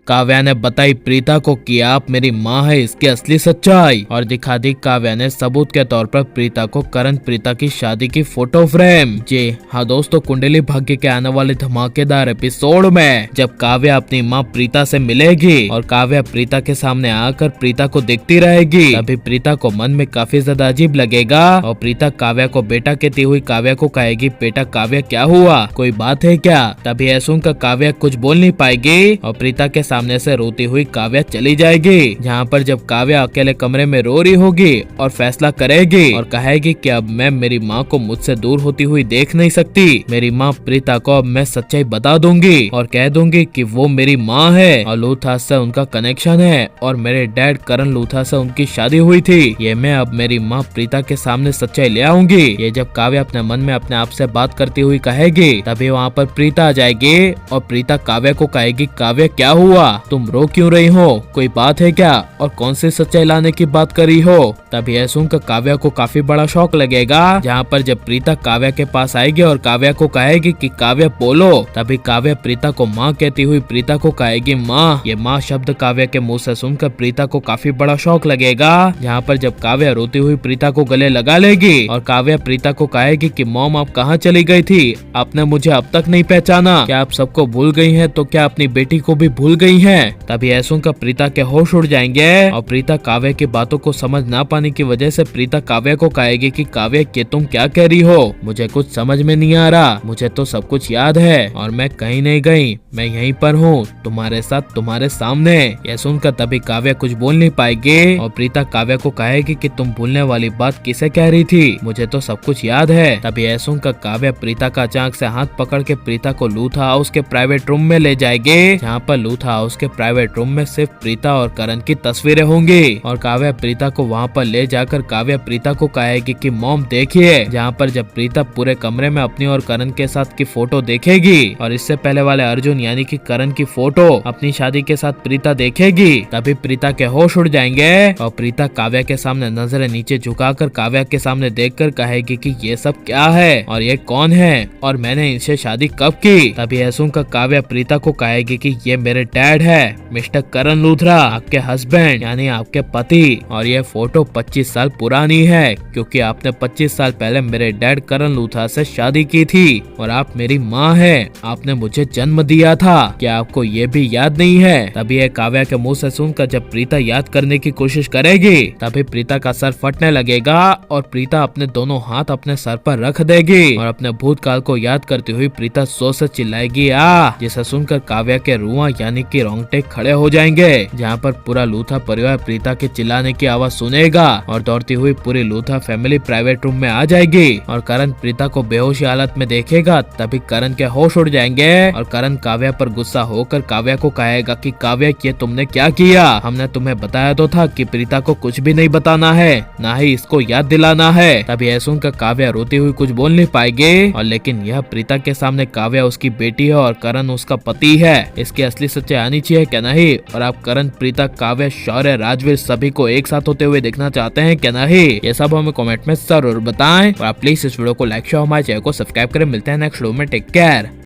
काव्या ने बताई प्रीता को कि आप मेरी माँ है इसकी असली सच्चाई, और दिखा दी काव्या ने सबूत के तौर पर प्रीता को करण प्रीता की शादी की फोटो फ्रेम। जी हाँ दोस्तों, कुंडली भाग्य के आने वाले धमाकेदार एपिसोड में जब काव्या अपनी माँ प्रीता से मिलेगी और काव्या प्रीता के सामने आकर प्रीता को देखती रहेगी, तभी प्रीता को मन में काफी ज्यादा अजीब लगेगा और प्रीता काव्या को बेटा कहती हुई काव्या को कहेगी, बेटा काव्या क्या हुआ, कोई बात है क्या। तभी यह सुनकर काव्या कुछ बोल नहीं पाएगी और प्रीता के सामने से रोती हुई काव्या चली जाएगी। जहाँ पर जब काव्या अकेले कमरे में रो रही होगी और फैसला करेगी और कहेगी कि अब मैं मेरी माँ को मुझसे दूर होती हुई देख नहीं सकती, मेरी माँ प्रीता को अब मैं सच्चाई बता दूंगी और कह दूंगी कि वो मेरी माँ है और लूथराज से उनका कनेक्शन है और मेरे डैड करण लूथराज से उनकी शादी हुई थी। ये मैं अब मेरी माँ प्रीता के सामने सच्चाई ले आऊंगी। ये जब काव्या अपने मन में अपने आप से बात करती हुई कहेगी, तभी वहाँ पर प्रीता आ जाएगी और प्रीता काव्या को कहेगी, काव्या क्या हुआ, तुम रो क्यों रही हो, कोई बात है क्या और कौन सी सच्चाई लाने की बात कर रही हो। तभी यह सुनकर काव्या को काफी बड़ा शौक लगेगा। जहाँ पर जब प्रीता काव्या के पास आएगी और काव्या को कहेगी कि काव्या बोलो, तभी काव्या प्रीता को माँ कहती हुई प्रीता को कहेगी माँ। ये माँ शब्द काव्या के मुंह से सुनकर प्रीता को काफी बड़ा शौक लगेगा। जहाँ पर जब काव्या रोती हुई प्रीता को गले लगा लेगी और काव्या प्रीता को कहेगी कि मॉम आप कहाँ चली गई थी, आपने मुझे अब तक नहीं पहचाना, क्या आप सबको भूल गई हैं तो क्या अपनी बेटी को भी भूल गई हैं। तभी ऐसा सुनकर प्रीता के होश उड़ जाएंगे और प्रीता काव्या की बातों को समझ ना पाने की वजह से प्रीता काव्या को कहेगी कि काव्या कि तुम क्या कह रही हो, मुझे कुछ समझ में नहीं आ रहा, मुझे तो सब कुछ याद है और मैं कहीं नहीं गई, मैं यहीं पर हूँ तुम्हारे साथ तुम्हारे सामने। यह सुनकर तभी काव्या कुछ बोल नहीं पाएगी और प्रीता काव्या को कहेगी कि तुम भूलने वाली बात किसे कह रही थी, मुझे तो सब कुछ याद है। तभी यह सुनकर काव्या प्रीता का अचानक से हाथ पकड़ के प्रीता को लूथा हाउस के प्राइवेट रूम में ले जाएगी। जहाँ पर लूथा हाउस के प्राइवेट रूम में सिर्फ प्रीता और करण की तस्वीरें होंगी और काव्या प्रीता को वहाँ पर ले जाकर काव्या प्रीता को कहेगी कि मॉम देखिए। जहाँ पर जब प्रीता पूरे कमरे में अपनी और करण के साथ की फोटो देखेगी और इससे पहले वाले अर्जुन यानी कि करण की फोटो अपनी शादी के साथ प्रीता देखेगी, तभी प्रीता के होश उड़ जाएंगे और प्रीता काव्या के सामने नजरें नीचे झुकाकर काव्या के सामने देखकर कहेगी कि ये सब क्या है और ये कौन है और मैंने इनसे शादी कब की। तभी यह सुनकर काव्या प्रीता को कहेगी कि ये मेरे डैड है मिस्टर करण लूथरा, आपके हस्बैंड यानी आपके पति, और ये फोटो 25 साल पुरानी है क्योंकि आपने 25 साल पहले मेरे डैड करण लूथरा से शादी की थी और आप मेरी माँ है, आपने मुझे जन्म दिया था, क्या आपको ये भी याद नहीं है। तभी यह काव्या के मुंह से सुनकर जब प्रीता याद करने की कोशिश करेगी तभी प्रीता का सर फटने लगेगा और प्रीता अपने दोनों हाथ अपने सर पर रख देगी और अपने भूतकाल को याद करती हुई प्रीता जोर से चिल्लाएगी आ, जिसे सुनकर काव्या के रुआ यानी कि रोंगटे खड़े हो जाएंगे। जहाँ पर पूरा लूथा परिवार प्रीता के चिल्लाने की आवाज सुनेगा और दौड़ती हुई पूरी लूथा फैमिली प्राइवेट रूम में आ जाएगी और करण प्रीता को बेहोशी हालत में देखेगा। तभी करण के होश उड़ जाएंगे और करण काव्या पर गुस्सा होकर काव्या को कहेगा कि काव्या ये तुमने क्या किया, हमने तुम्हें बताया तो था कि प्रीता को कुछ भी नहीं बताना है, ना ही इसको याद दिलाना है। तभी यह सुनकर काव्या रोती हुई कुछ बोल नहीं पाएगी और लेकिन यह प्रीता के सामने काव्या उसकी बेटी है और करण उसका पति है, इसकी असली सच्चाई आनी चाहिए क्या नहीं। और आप करण प्रीता काव्या शौर्य राजवीर सभी को एक साथ होते हुए देखना चाहते हैं क्या नहीं, ये सब हमें कमेंट में जरूर बताएं और आप प्लीज इस वीडियो को लाइक शेयर हमारे चैनल को सब्सक्राइब करें। मिलते हैं नेक्स्ट वीडियो में, टेक केयर।